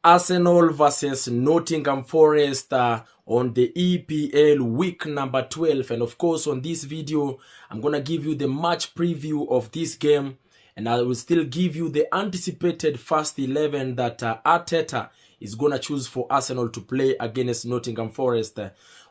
Arsenal versus Nottingham Forest on the EPL week number 12. And of course, on this video, I'm going to give you the match preview of this game. And I will still give you the anticipated first 11 that Arteta is going to choose for Arsenal to play against Nottingham Forest.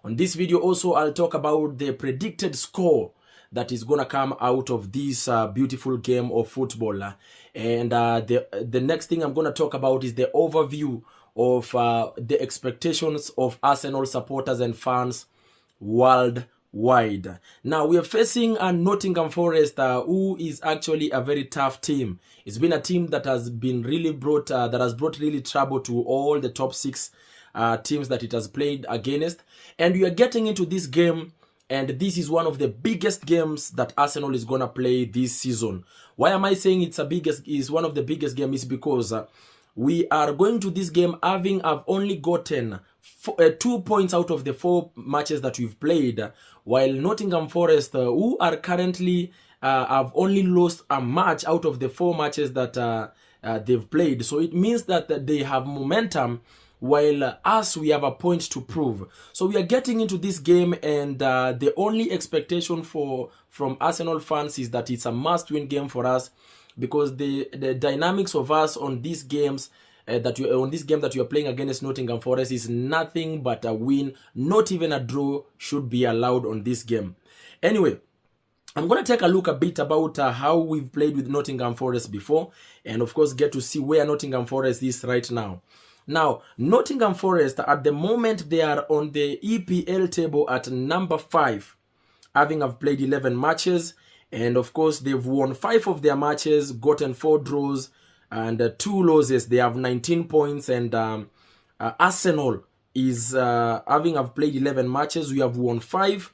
On this video also, I'll talk about the predicted score that is going to come out of this beautiful game of football. And the next thing I'm going to talk about is the overview of the expectations of Arsenal supporters and fans worldwide. Now, we are facing a Nottingham Forest who is actually a very tough team. It's been a team that has been really brought really trouble to all the top 6 teams that it has played against. And we are getting into this game, and this is one of the biggest games that Arsenal is going to play this season. Why am I saying it's one of the biggest games? Because we are going to this game I've only gotten 2 points out of the 4 matches that we've played, while Nottingham Forest, who are currently have only lost a match out of the 4 matches that they've played. So it means that they have momentum, while us, we have a point to prove. So we are getting into this game, and the only expectation from Arsenal fans is that it's a must-win game for us, because the dynamics of us on these games that you are playing against Nottingham Forest is nothing but a win. Not even a draw should be allowed on this game. Anyway, I'm going to take a look a bit about how we've played with Nottingham Forest before, and of course get to see where Nottingham Forest is right now. Now, Nottingham Forest, at the moment, they are on the EPL table at number 5, having have played 11 matches. And of course, they've won 5 of their matches, gotten 4 draws and 2 losses. They have 19 points. And Arsenal is having have played 11 matches. We have won 5,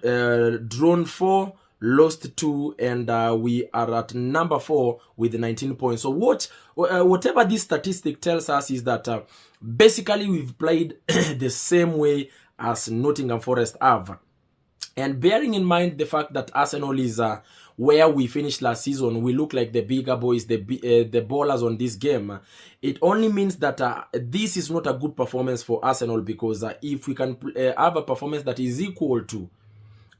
drawn 4, lost 2, and we are at number 4 with 19 points. So whatever this statistic tells us is that basically we've played the same way as Nottingham Forest have. And bearing in mind the fact that Arsenal is where we finished last season, we look like the bigger boys, the ballers on this game. It only means that this is not a good performance for Arsenal, because if we can have a performance that is equal to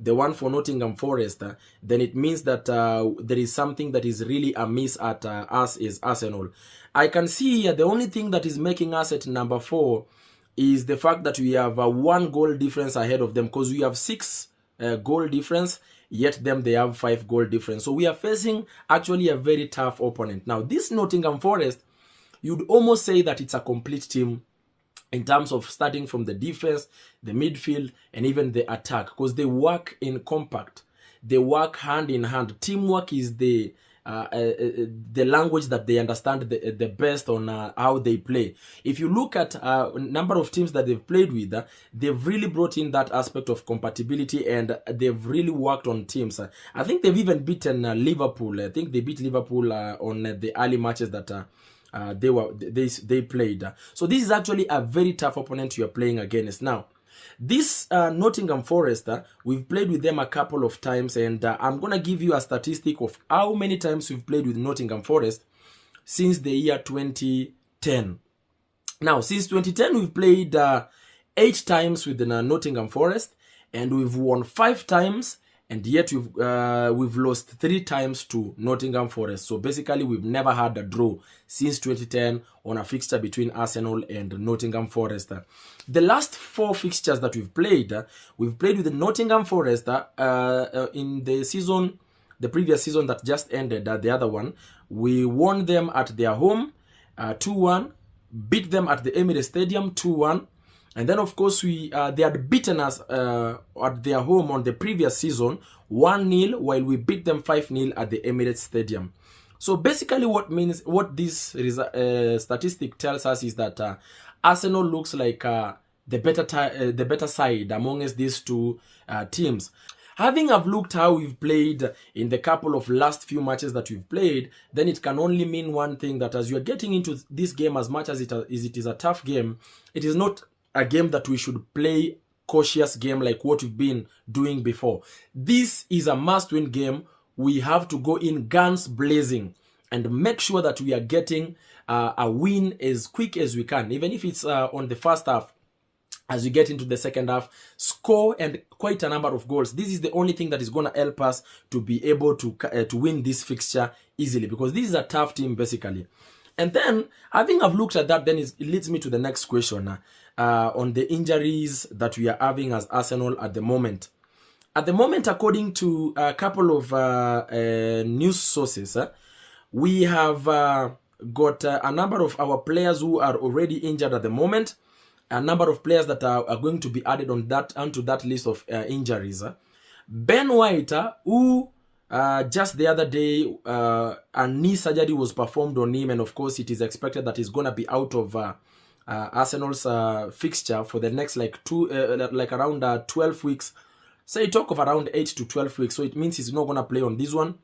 the one for Nottingham Forest, then it means that there is something that is really amiss at us as Arsenal. I can see here the only thing that is making us at number 4 is the fact that we have a 1 goal difference ahead of them, because we have 6 goal difference, yet them they have 5 goal difference. So we are facing actually a very tough opponent. Now, this Nottingham Forest, you'd almost say that it's a complete team in terms of starting from the defense, the midfield, and even the attack, because they work in compact. They work hand in hand. Teamwork is the language that they understand the best on how they play. If you look at number of teams that they've played with, they've really brought in that aspect of compatibility, and they've really worked on teams. I think they've even beaten Liverpool. I think they beat Liverpool on the early matches that they played. So this is actually a very tough opponent you are playing against. Now, this Nottingham Forest, we've played with them a couple of times, and I'm gonna give you a statistic of how many times we've played with Nottingham Forest since the year 2010. Now, since 2010, we've played 8 times with the Nottingham Forest, and we've won 5 times. And yet we've lost 3 times to Nottingham Forest. So basically, we've never had a draw since 2010 on a fixture between Arsenal and Nottingham Forest. The last 4 fixtures that we've played with the Nottingham Forest in the previous season that just ended, the other one. We won them at their home 2-1, beat them at the Emirates Stadium 2-1. And then, of course, they had beaten us at their home on the previous season 1-0, while we beat them 5-0 at the Emirates Stadium. So basically, what this statistic tells us is that Arsenal looks like the better side amongst these 2 teams. Having looked how we've played in the couple of last few matches that we've played, then it can only mean one thing, that as you are getting into this game, as much as it is a tough game, it is not a game that we should play cautious game like what we've been doing before. This is a must-win game. We have to go in guns blazing and make sure that we are getting a win as quick as we can, even if it's on the first half. As we get into the second half, score and quite a number of goals. This is the only thing that is going to help us to be able to win this fixture easily, because this is a tough team basically. And then, having I've looked at that, then it leads me to the next question on the injuries that we are having as Arsenal at the moment. At the moment, according to a couple of news sources, we have got a number of our players who are already injured at the moment. A number of players that are going to be added onto that list of injuries. Ben White, who just the other day a knee surgery was performed on him, and of course it is expected that he's gonna be out of Arsenal's fixture for the next like around 12 weeks. Say talk of around 8 to 12 weeks. So it means he's not gonna play on this one.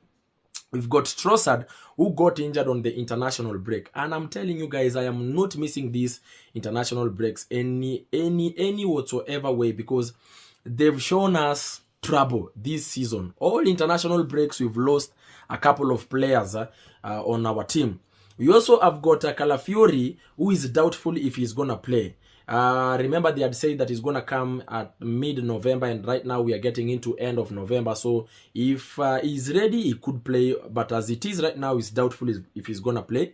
We've got Trossard, who got injured on the international break. And I'm telling you guys, I am not missing these international breaks any whatsoever way, because they've shown us trouble this season. All international breaks, we've lost a couple of players on our team. We also have got Calafiori, who is doubtful if he's going to play. Remember, they had said that he's going to come at mid-November, and right now we are getting into end of November. So if he's ready, he could play. But as it is right now, it's doubtful if he's going to play.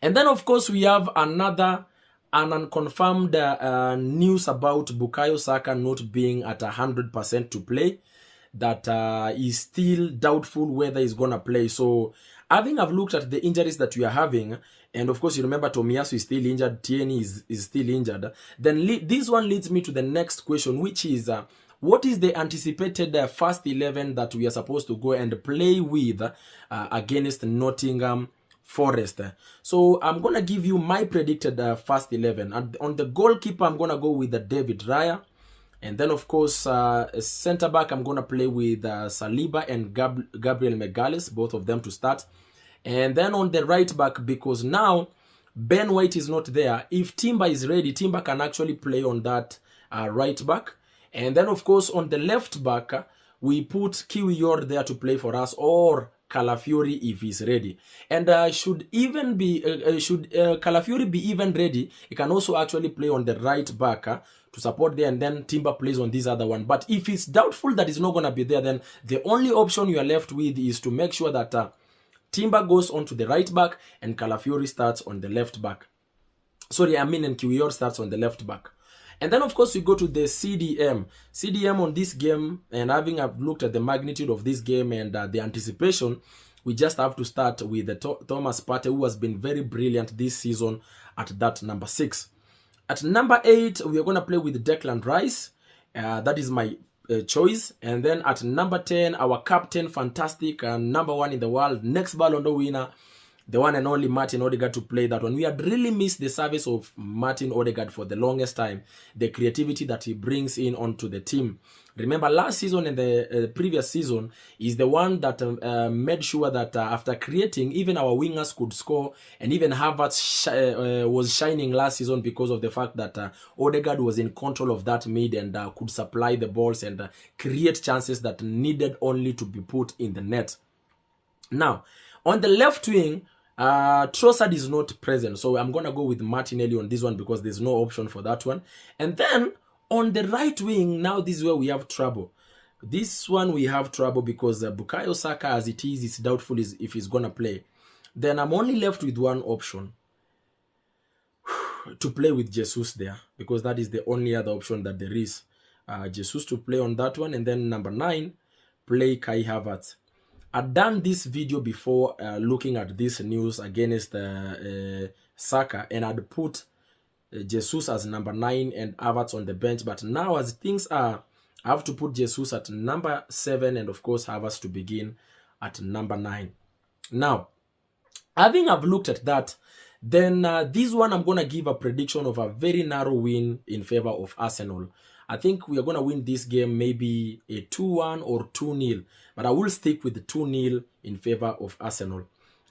And then, of course, we have an unconfirmed news about Bukayo Saka not being at 100% to play. That is still doubtful whether he's going to play. So I've looked at the injuries that we are having, and of course you remember Tomiyasu is still injured, Tierney is still injured. Then this one leads me to the next question, which is what is the anticipated first 11 that we are supposed to go and play with against Nottingham Forest? So I'm going to give you my predicted first 11. And on the goalkeeper, I'm going to go with David Raya. And then, of course, center back, I'm going to play with Saliba and Gabriel Magalhaes, both of them to start. And then on the right back, because now Ben White is not there, if Timber is ready, Timber can actually play on that right back. And then, of course, on the left back, we put Kiwior there to play for us, or Calafiori if he's ready. And should Calafiori be even ready, he can also actually play on the right back to support there, and then Timber plays on this other one. But if it's doubtful that he's not going to be there, then the only option you are left with is to make sure that Timber goes on to the right back and Calafiori starts on the left back. And Kiwior starts on the left back. And then, of course, we go to the CDM. CDM on this game, and I've looked at the magnitude of this game and the anticipation, we just have to start with Thomas Partey, who has been very brilliant this season at that number 6. At number 8, we are going to play with Declan Rice. That is my choice. And then at number 10, our captain, fantastic, number 1 in the world, next Ballon d'Or winner, the one and only Martin Odegaard, to play that one. We had really missed the service of Martin Odegaard for the longest time. The creativity that he brings in onto the team. Remember, last season and the previous season is the one that made sure that after creating, even our wingers could score, and even Havertz was shining last season because of the fact that Odegaard was in control of that mid and could supply the balls and create chances that needed only to be put in the net. Now, on the left wing, Trossard is not present, so I'm going to go with Martinelli on this one because there's no option for that one. And then on the right wing, now this is where we have trouble. This one we have trouble because Bukayo Saka, as it is, it's doubtful if he's going to play. Then I'm only left with one option, to play with Jesus there, because that is the only other option that there is. Jesus to play on that one, and then number 9, play Kai Havertz. I'd done this video before looking at this news against Saka, and I'd put Jesus as number 9 and Havertz on the bench. But now, as things are, I have to put Jesus at number 7 and, of course, Havertz to begin at number 9. Now, I've looked at that, then this one I'm going to give a prediction of a very narrow win in favor of Arsenal. I think we are going to win this game maybe a 2-1 or 2-0. But I will stick with the 2-0 in favor of Arsenal.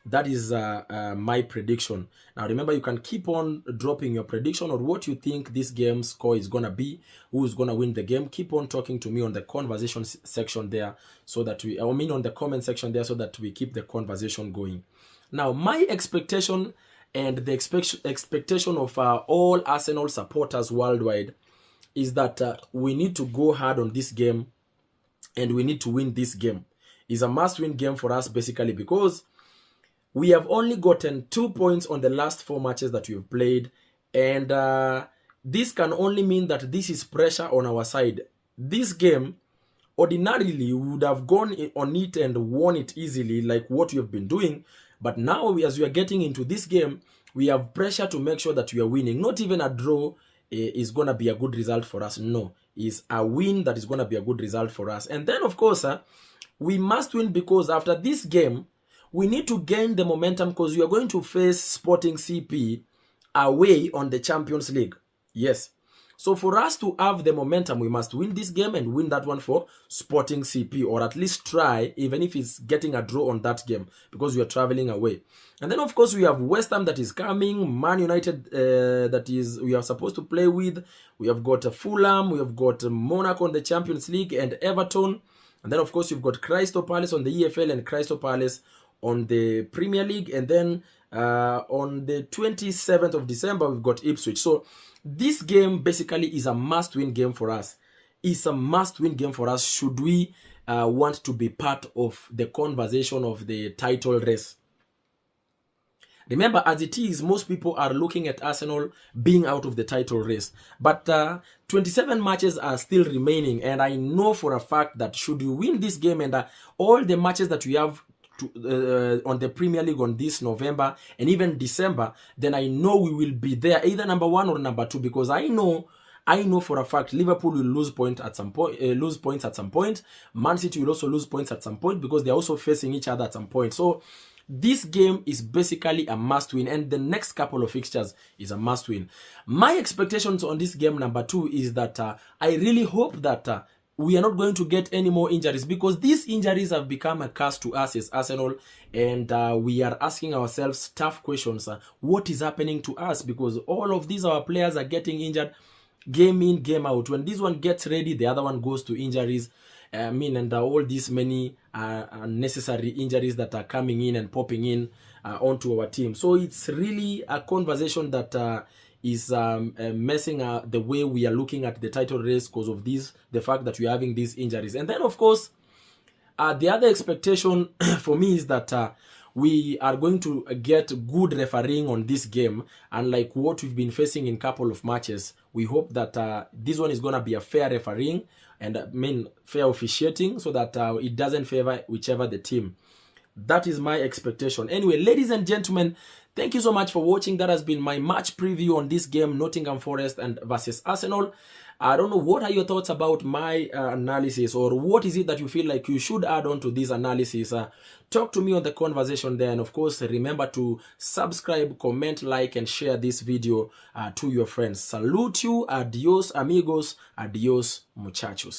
That is my prediction. Now remember, you can keep on dropping your prediction or what you think this game score is gonna be, who is gonna win the game. Keep on talking to me on the conversation section there, so that on the comment section there, so that we keep the conversation going. Now my expectation and the expectation of all Arsenal supporters worldwide is that we need to go hard on this game and we need to win this game. It's a must-win game for us, basically, because we have only gotten 2 points on the last 4 matches that we've played, and this can only mean that this is pressure on our side. This game, ordinarily, we would have gone on it and won it easily, like what we have been doing. But now, as we are getting into this game, we have pressure to make sure that we are winning. Not even a draw is going to be a good result for us. No, it's a win that is going to be a good result for us. And then, of course, we must win, because after this game, we need to gain the momentum, because we are going to face Sporting CP away on the Champions League. Yes. So for us to have the momentum, we must win this game and win that one for Sporting CP, or at least try, even if it's getting a draw on that game, because we are traveling away. And then, of course, we have West Ham that is coming, Man United we are supposed to play with. We have got Fulham, we have got Monaco on the Champions League, and Everton. And then, of course, you've got Crystal Palace on the EFL and Crystal Palace on the Premier League. And then on the 27th of December, we've got Ipswich. So this game basically is a must-win game for us. It's a must-win game for us should we want to be part of the conversation of the title race. Remember, as it is, most people are looking at Arsenal being out of the title race. But 27 matches are still remaining. And I know for a fact that should you win this game and all the matches that we have on the Premier League on this November and even December, then I know we will be there, either number 1 or number 2, because I know for a fact Liverpool will lose points at some point. Man City will also lose points at some point, because they're also facing each other at some point. So this game is basically a must-win, and the next couple of fixtures is a must-win. My expectations on this game number 2 is that I really hope that we are not going to get any more injuries, because these injuries have become a curse to us as Arsenal, and we are asking ourselves tough questions. What is happening to us? Because all of these our players are getting injured game in, game out. When this one gets ready, the other one goes to injuries. And all these many unnecessary injuries that are coming in and popping in onto our team. So it's really a conversation that is messing the way we are looking at the title race, because of the fact that we're having these injuries. And then, of course, the other expectation for me is that we are going to get good refereeing on this game, unlike what we've been facing in a couple of matches. We hope that this one is going to be a fair refereeing and fair officiating, so that it doesn't favor whichever the team. That is my expectation. Anyway, ladies and gentlemen, thank you so much for watching. That has been my match preview on this game, Nottingham Forest and versus Arsenal. I don't know, what are your thoughts about my analysis, or what is it that you feel like you should add on to this analysis? Talk to me on the conversation there, and of course, remember to subscribe, comment, like, and share this video to your friends. Salute you. Adios, amigos. Adios, muchachos.